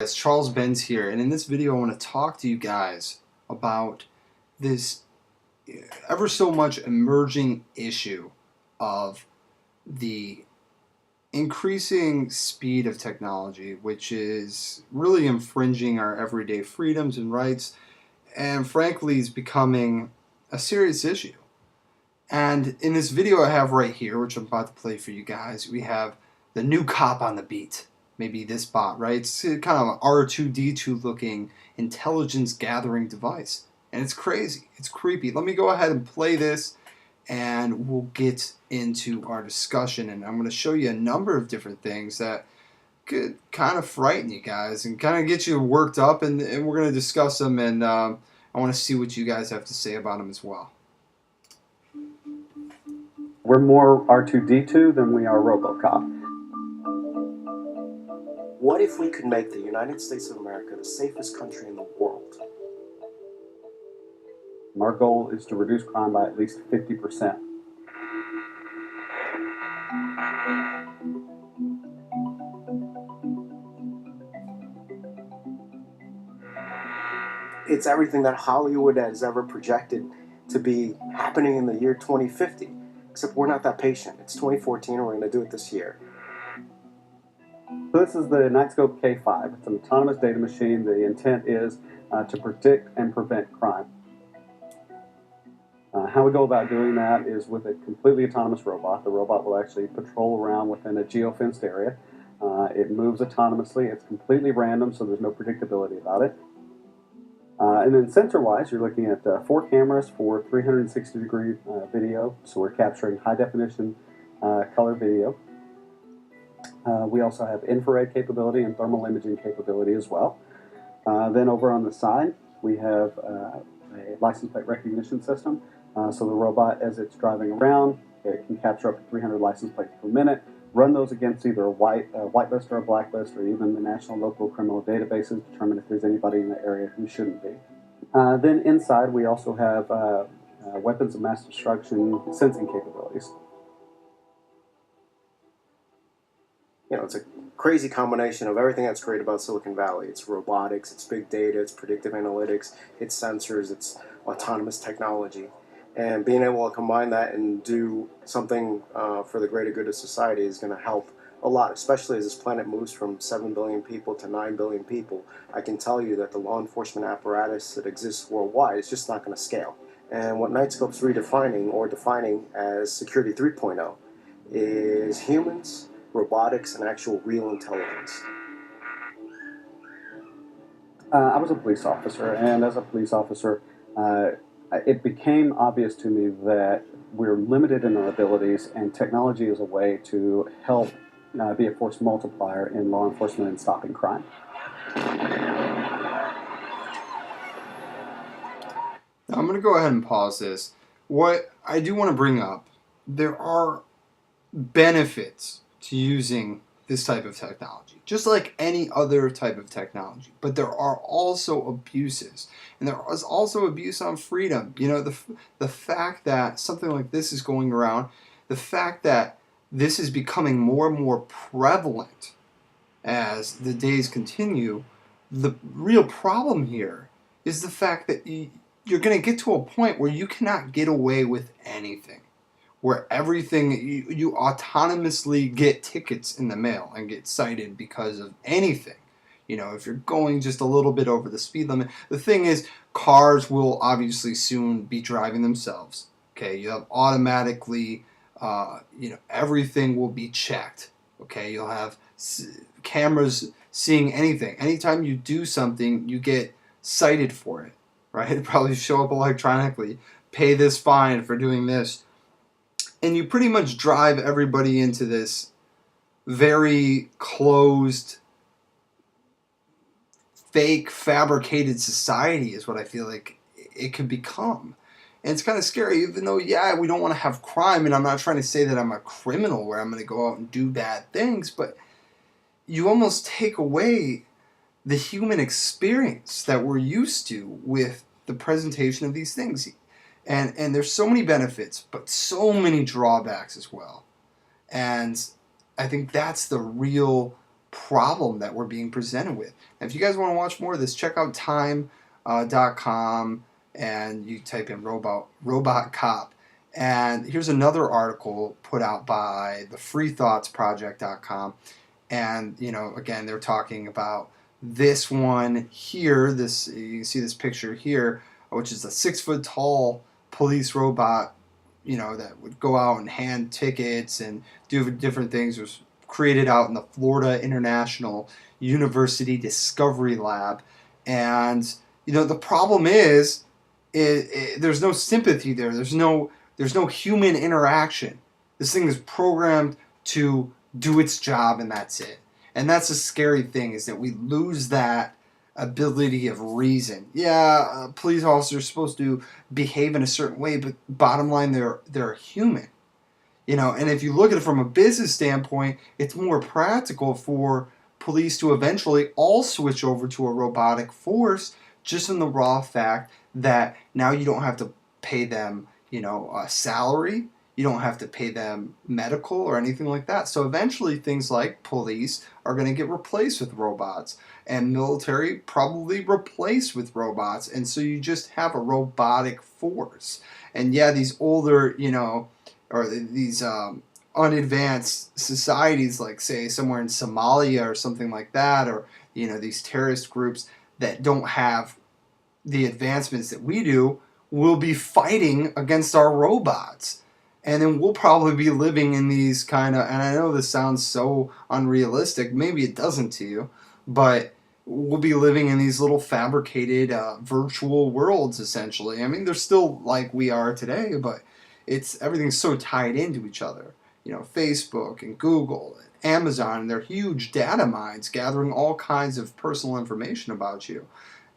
It's Charles Benz here, and in this video I want to talk to you guys about this ever so much emerging issue of the increasing speed of technology, which is really infringing our everyday freedoms and rights, and frankly is becoming a serious issue. And in this video I have right here, which I'm about to play for you guys, we have the new cop on the beat. Maybe this bot, right? It's kind of an R2-D2 looking intelligence gathering device. And it's crazy. It's creepy. Let me go ahead and play this and we'll get into our discussion. And I'm going to show you a number of different things that could kind of frighten you guys and kind of get you worked up. And we're going to discuss them, and I want to see what you guys have to say about them as well. We're more R2-D2 than we are Robocop. What if we could make the United States of America the safest country in the world? Our goal is to reduce crime by at least 50%. It's everything that Hollywood has ever projected to be happening in the year 2050. Except we're not that patient. It's 2014 and we're going to do it this year. So this is the Nightscope K5. It's an autonomous data machine. The intent is to predict and prevent crime. How we go about doing that is with a completely autonomous robot. The robot will actually patrol around within a geofenced area. It moves autonomously. It's completely random, so there's no predictability about it. And then sensor-wise, you're looking at 4 cameras for 360-degree video. So we're capturing high-definition color video. We also have infrared capability and thermal imaging capability as well. Then over on the side, we have a license plate recognition system. So the robot, as it's driving around, it can capture up to 300 license plates per minute, run those against either a white list or a black list, or even the national local criminal databases, determine if there's anybody in the area who shouldn't be. Then inside, we also have weapons of mass destruction sensing capabilities. You know, it's a crazy combination of everything that's great about Silicon Valley. It's robotics, it's big data, it's predictive analytics, it's sensors, it's autonomous technology. And being able to combine that and do something for the greater good of society is going to help a lot, especially as this planet moves from 7 billion people to 9 billion people. I can tell you that the law enforcement apparatus that exists worldwide is just not going to scale. And what Nightscope's redefining, or defining as Security 3.0, is humans, robotics, and actual real intelligence. I was a police officer, and as a police officer, it became obvious to me that we're limited in our abilities, and technology is a way to help be a force multiplier in law enforcement and stopping crime. Now, I'm going to go ahead and pause this. What I do want to bring up, there are benefits to using this type of technology, just like any other type of technology. But there are also abuses, and there is also abuse on freedom. You know, the fact that something like this is going around, the fact that this is becoming more and more prevalent as the days continue, the real problem here is the fact that you're going to get to a point where you cannot get away with anything, where everything, you autonomously get tickets in the mail and get cited because of anything. You know, if you're going just a little bit over the speed limit. The thing is, cars will obviously soon be driving themselves. Okay, you have automatically, you know, everything will be checked. Okay, you'll have cameras seeing anything. Anytime you do something, you get cited for it, right? It'll probably show up electronically. Pay this fine for doing this. And you pretty much drive everybody into this very closed, fake, fabricated society is what I feel like it could become. And it's kind of scary, even though, yeah, we don't want to have crime, and I'm not trying to say that I'm a criminal where I'm going to go out and do bad things, but you almost take away the human experience that we're used to with the presentation of these things. And there's so many benefits, but so many drawbacks as well. And I think that's the real problem that we're being presented with. And if you guys want to watch more of this, check out time.com and you type in Robocop. And here's another article put out by the freethoughtsproject.com. And, again, they're talking about this one here. You can see this picture here, which is a 6-foot tall police robot, that would go out and hand tickets and do different things. It was created out in the Florida International University Discovery Lab. And, the problem is, there's no sympathy there. There's no human interaction. This thing is programmed to do its job, and that's it. And that's a scary thing, is that we lose that ability of reason. Yeah, police officers are supposed to behave in a certain way, but bottom line, they're human. And if you look at it from a business standpoint, it's more practical for police to eventually all switch over to a robotic force, just in the raw fact that now you don't have to pay them, a salary. You don't have to pay them medical or anything like that. So eventually things like police are going to get replaced with robots, and military probably replaced with robots. And so you just have a robotic force. And yeah, these older, or these unadvanced societies, like say somewhere in Somalia or something like that, or, these terrorist groups that don't have the advancements that we do, will be fighting against our robots. And then we'll probably be living in these and I know this sounds so unrealistic, maybe it doesn't to you, but we'll be living in these little fabricated virtual worlds, essentially. I mean, they're still like we are today, but everything's so tied into each other. Facebook and Google and Amazon, and their huge data mines gathering all kinds of personal information about you.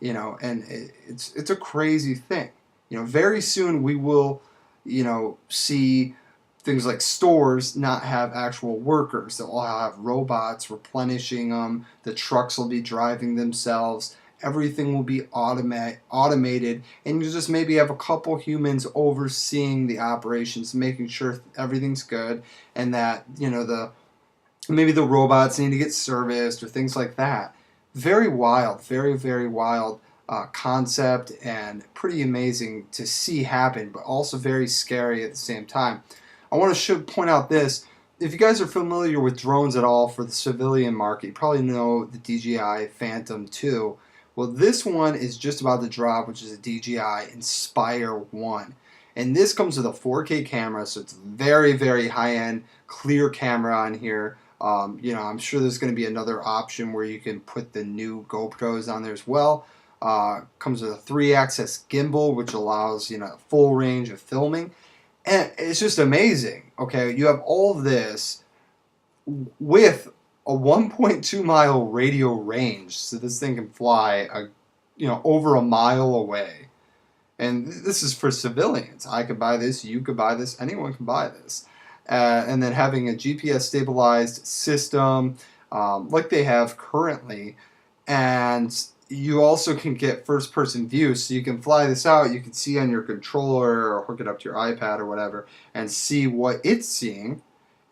And it's a crazy thing. Very soon we will see things like stores not have actual workers. They'll all have robots replenishing them. The trucks will be driving themselves. Everything will be automated. And you just maybe have a couple humans overseeing the operations, making sure everything's good, and that, maybe the robots need to get serviced or things like that. Very wild, very, very wild concept, and pretty amazing to see happen, but also very scary at the same time. I want to point out this. If you guys are familiar with drones at all for the civilian market, you probably know the DJI Phantom 2. Well, this one is just about to drop, which is a DJI Inspire 1. And this comes with a 4K camera, so it's very, very high-end, clear camera on here. I'm sure there's going to be another option where you can put the new GoPros on there as well. Comes with a 3-axis gimbal, which allows full range of filming, and it's just amazing. Okay, you have all this with a 1.2 mile radio range, so this thing can fly over a mile away, and this is for civilians. I could buy this, you could buy this, anyone can buy this, and then having a GPS stabilized system like they have currently, and you also can get first-person view, so you can fly this out. You can see on your controller or hook it up to your iPad or whatever and see what it's seeing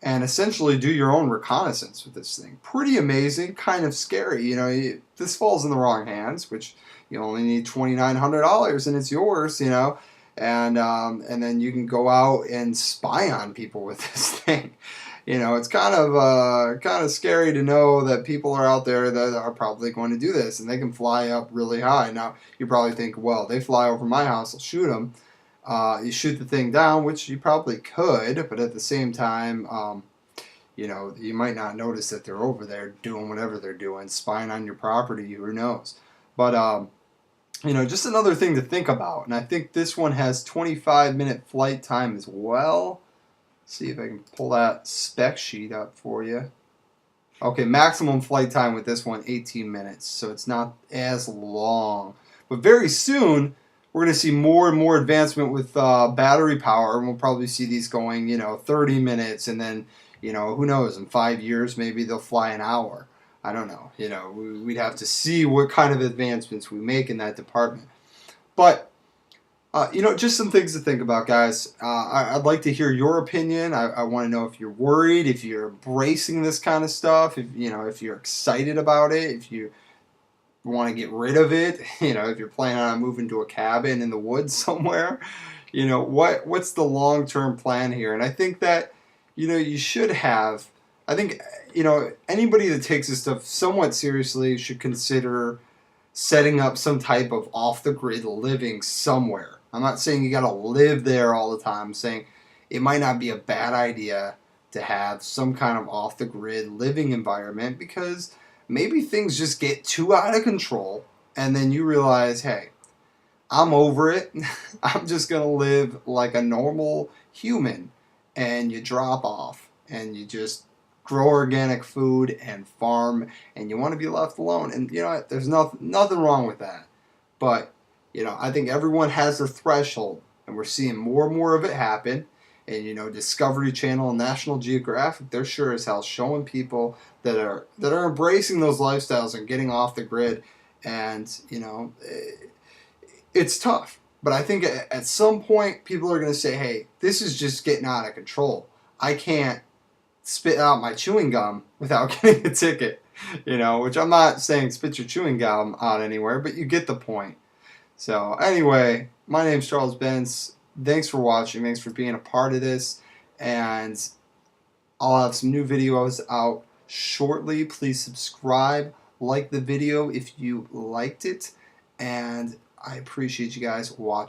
and essentially do your own reconnaissance with this thing. Pretty amazing, kind of scary. This falls in the wrong hands, which you only need $2,900 and it's yours, and then you can go out and spy on people with this thing. It's kind of scary to know that people are out there that are probably going to do this, and they can fly up really high. Now, you probably think, well, they fly over my house, I'll shoot them. You shoot the thing down, which you probably could, but at the same time, you might not notice that they're over there doing whatever they're doing, spying on your property, who knows. But, just another thing to think about, and I think this one has 25-minute flight time as well. See if I can pull that spec sheet up for you. Okay, maximum flight time with this one, 18 minutes, so it's not as long. But very soon, we're going to see more and more advancement with battery power, and we'll probably see these going, 30 minutes, and then, who knows, in 5 years, maybe they'll fly an hour. I don't know. We'd have to see what kind of advancements we make in that department. But Just some things to think about, guys. I'd like to hear your opinion. I want to know if you're worried, if you're embracing this kind of stuff, if you're excited about it, if you want to get rid of it, if you're planning on moving to a cabin in the woods somewhere, what's the long-term plan here? And I think that, you should have, I think, anybody that takes this stuff somewhat seriously should consider setting up some type of off-the-grid living somewhere. I'm not saying you got to live there all the time. I'm saying it might not be a bad idea to have some kind of off-the-grid living environment, because maybe things just get too out of control and then you realize, hey, I'm over it. I'm just going to live like a normal human. And you drop off and you just grow organic food and farm, and you want to be left alone. And you know what? There's nothing wrong with that. But, I think everyone has their threshold, and we're seeing more and more of it happen. And, Discovery Channel and National Geographic, they're sure as hell showing people that are embracing those lifestyles and getting off the grid. And, it's tough. But I think at some point people are going to say, hey, this is just getting out of control. I can't spit out my chewing gum without getting a ticket, which I'm not saying spit your chewing gum out anywhere, but you get the point. So anyway, my name's Charles Benz. Thanks for watching. Thanks for being a part of this. And I'll have some new videos out shortly. Please subscribe, like the video if you liked it, and I appreciate you guys watching.